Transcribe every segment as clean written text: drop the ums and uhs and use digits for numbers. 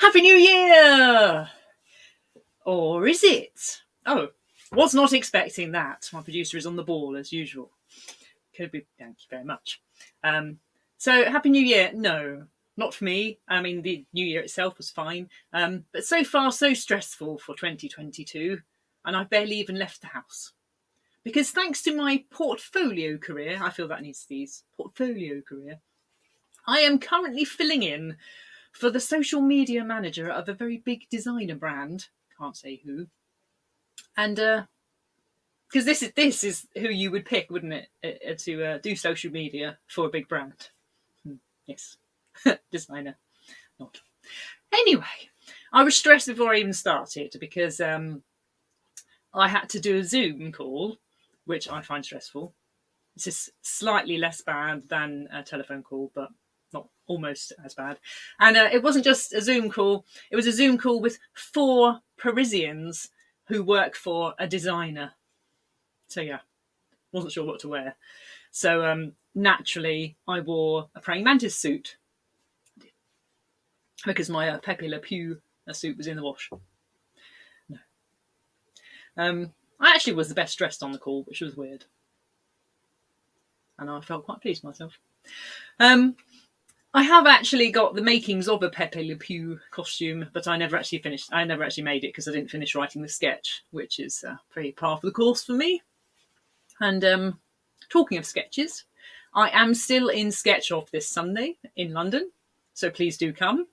Happy New Year! Or is it? Oh, was not expecting that. My producer is on the ball as usual. Could be, thank you very much. So, Happy New Year? No, not for me. I mean, the New Year itself was fine. But so far, so stressful for 2022. And I've barely even left the house. Because thanks to my portfolio career, I feel that needs these, portfolio career, I am currently filling in for the social media manager of a very big designer brand. Can't say who. And because this is who you would pick, wouldn't it, to do social media for a big brand? Yes, designer, not. Anyway, I was stressed before I even started because I had to do a Zoom call, which I find stressful. This is slightly less bad than a telephone call, but not almost as bad. And it wasn't just a Zoom call. It was a Zoom call with 4 Parisians who work for a designer. So yeah, wasn't sure what to wear. So naturally, I wore a praying mantis suit because my Pepe Le Pew suit was in the wash. No. I actually was the best dressed on the call, which was weird. And I felt quite pleased with myself. I have actually got the makings of a Pepe Le Pew costume, but I never actually finished. I never actually made it because I didn't finish writing the sketch, which is pretty par for the course for me. And talking of sketches, I am still in Sketch Off this Sunday in London, so please do come.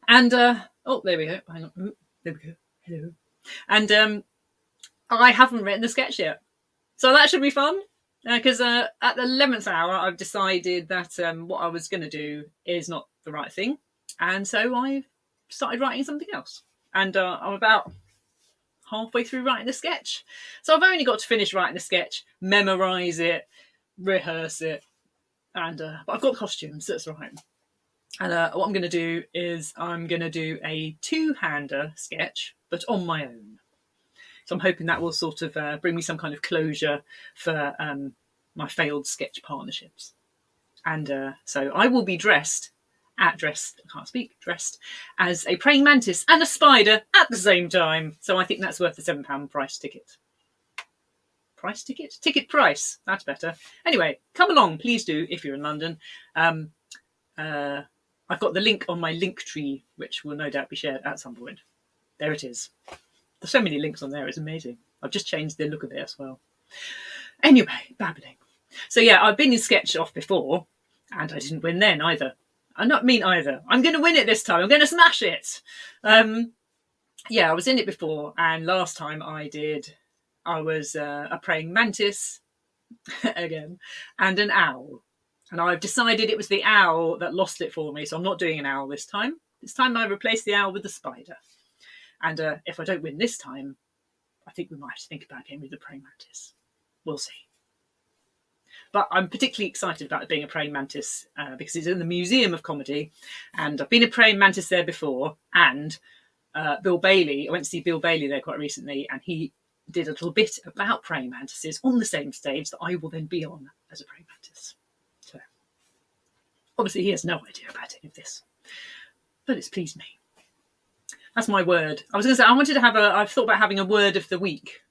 And oh, there we go. Hang on. Ooh, there we go. Hello. And I haven't written the sketch yet, so that should be fun. Because at the 11th hour, I've decided that what I was going to do is not the right thing. And so I started writing something else. And I'm about halfway through writing the sketch. So I've only got to finish writing the sketch, memorise it, rehearse it. And but I've got the costumes, that's right. And what I'm going to do is I'm going to do a 2-hander sketch, but on my own. So I'm hoping that will sort of bring me some kind of closure for my failed sketch partnerships. And so I will be dressed as a praying mantis and a spider at the same time. So I think that's worth the £7 price ticket. Price ticket? Ticket price. That's better. Anyway, come along, please do, if you're in London. I've got the link on my link tree, which will no doubt be shared at some point. There it is. There's so many links on there, it's amazing. I've just changed the look of it as well. Anyway, babbling. So yeah, I've been in Sketch Off before, and I didn't win then either. I'm not mean either. I'm going to win it this time. I'm going to smash it. Yeah, I was in it before, and last time I was a praying mantis, again, and an owl. And I've decided it was the owl that lost it for me, so I'm not doing an owl this time. This time I replaced the owl with the spider. And if I don't win this time, I think we might have to think about getting rid of the praying mantis. We'll see. But I'm particularly excited about it being a praying mantis because it's in the Museum of Comedy. And I've been a praying mantis there before. And Bill Bailey, I went to see Bill Bailey there quite recently. And he did a little bit about praying mantises on the same stage that I will then be on as a praying mantis. So obviously he has no idea about any of this. But it's pleased me. That's my word. I was going to say, I've thought about having a word of the week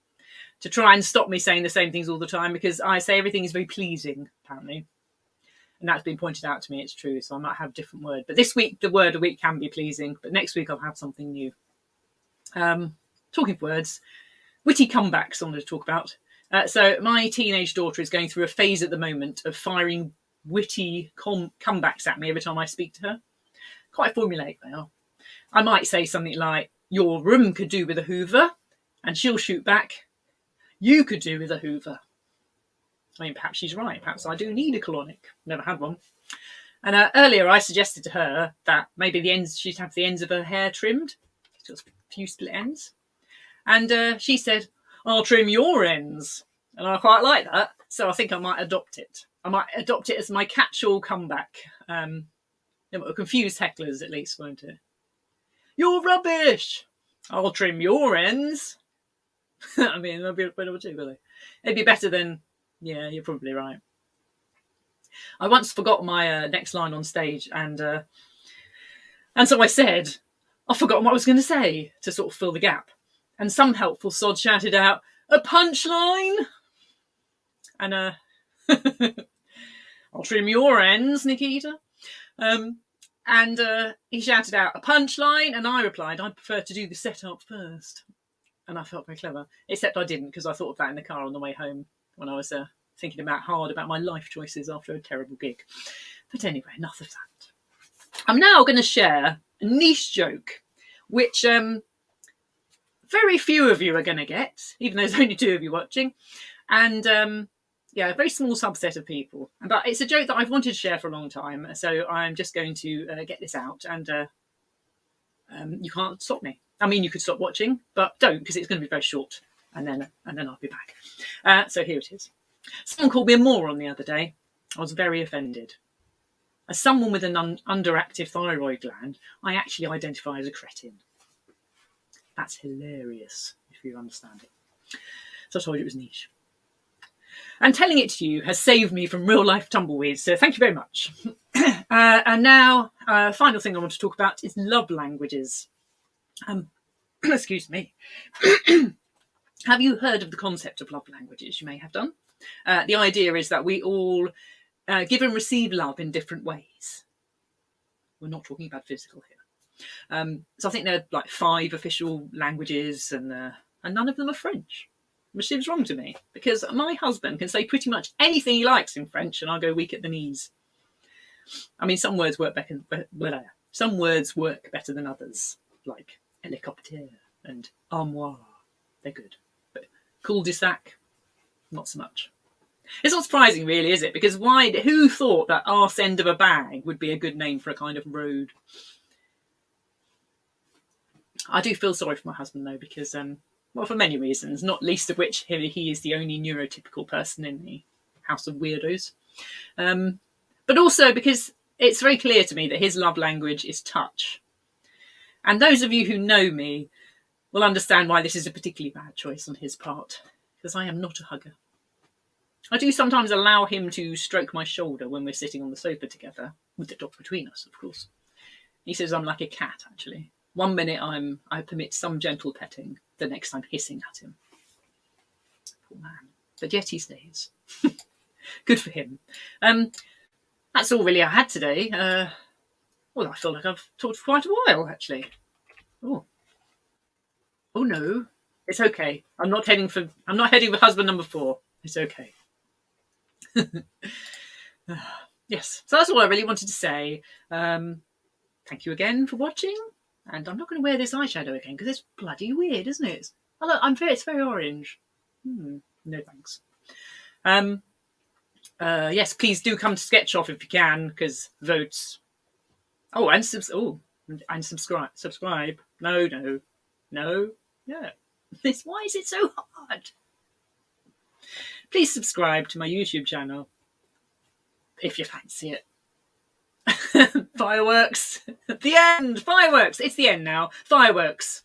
to try and stop me saying the same things all the time because I say everything is very pleasing, apparently. And that's been pointed out to me, it's true, so I might have a different word. But this week, the word of the week can be pleasing, but next week I'll have something new. Talking of words, witty comebacks I wanted to talk about. So my teenage daughter is going through a phase at the moment of firing witty comebacks at me every time I speak to her. Quite formulaic they are. I might say something like, your room could do with a hoover, and she'll shoot back, you could do with a hoover. I mean, perhaps she's right. Perhaps I do need a colonic. Never had one. And earlier I suggested to her that maybe she'd have the ends of her hair trimmed. Just a few split ends. And she said, I'll trim your ends. And I quite like that. So I think I might adopt it. I might adopt it as my catch-all comeback. It'll confuse hecklers at least, won't it? You're rubbish. I'll trim your ends. I mean, they'll be better too, will they? It'd be better than, yeah, you're probably right. I once forgot my next line on stage, and so I said, I've forgotten what I was going to say to sort of fill the gap. And some helpful sod shouted out, "A punchline!" And "I'll trim your ends, Nikita." And he shouted out, "A punchline!" And I replied, "I prefer to do the setup first." And I felt very clever, except I didn't, because I thought of that in the car on the way home when I was thinking hard about my life choices after a terrible gig. But anyway, enough of that. I'm now going to share a niche joke, which very few of you are going to get, even though there's only 2 of you watching. And yeah, a very small subset of people. But it's a joke that I've wanted to share for a long time. So I'm just going to get this out, and you can't stop me. I mean, you could stop watching, but don't, because it's going to be very short. And then I'll be back. So here it is. Someone called me a moron the other day. I was very offended. As someone with an underactive thyroid gland, I actually identify as a cretin. That's hilarious, if you understand it. So I told you it was niche. And telling it to you has saved me from real-life tumbleweeds, so thank you very much. And now, final thing I want to talk about is love languages. Excuse me. Have you heard of the concept of love languages? You may have done. The idea is that we all give and receive love in different ways. We're not talking about physical here. So I think there are like 5 official languages, and none of them are French, which seems wrong to me, because my husband can say pretty much anything he likes in French and I'll go weak at the knees. I mean, some words work better than others, like hélicoptère and armoire. They're good. But cul-de-sac, not so much. It's not surprising, really, is it? Because who thought that arse end of a bag would be a good name for a kind of road? I do feel sorry for my husband, though, because, well, for many reasons, not least of which he is the only neurotypical person in the house of weirdos. But also because it's very clear to me that his love language is touch. And those of you who know me will understand why this is a particularly bad choice on his part, because I am not a hugger. I do sometimes allow him to stroke my shoulder when we're sitting on the sofa together, with the dog between us, of course. He says I'm like a cat, actually. One minute I permit some gentle petting, the next I'm hissing at him. Poor man. But yet he stays. Good for him. That's all really I had today. Well, I feel like I've talked for quite a while, actually. Oh no, it's okay. I'm not heading for husband number 4. It's okay. Yes, so that's all I really wanted to say. Thank you again for watching. And I'm not going to wear this eyeshadow again because it's bloody weird, isn't it? It's very orange. No thanks. Yes, please do come to Sketch Off if you can, because votes. Oh, and subscribe. No. Yeah. Why is it so hard? Please subscribe to my YouTube channel if you fancy it. Fireworks. The end. Fireworks. It's the end now. Fireworks.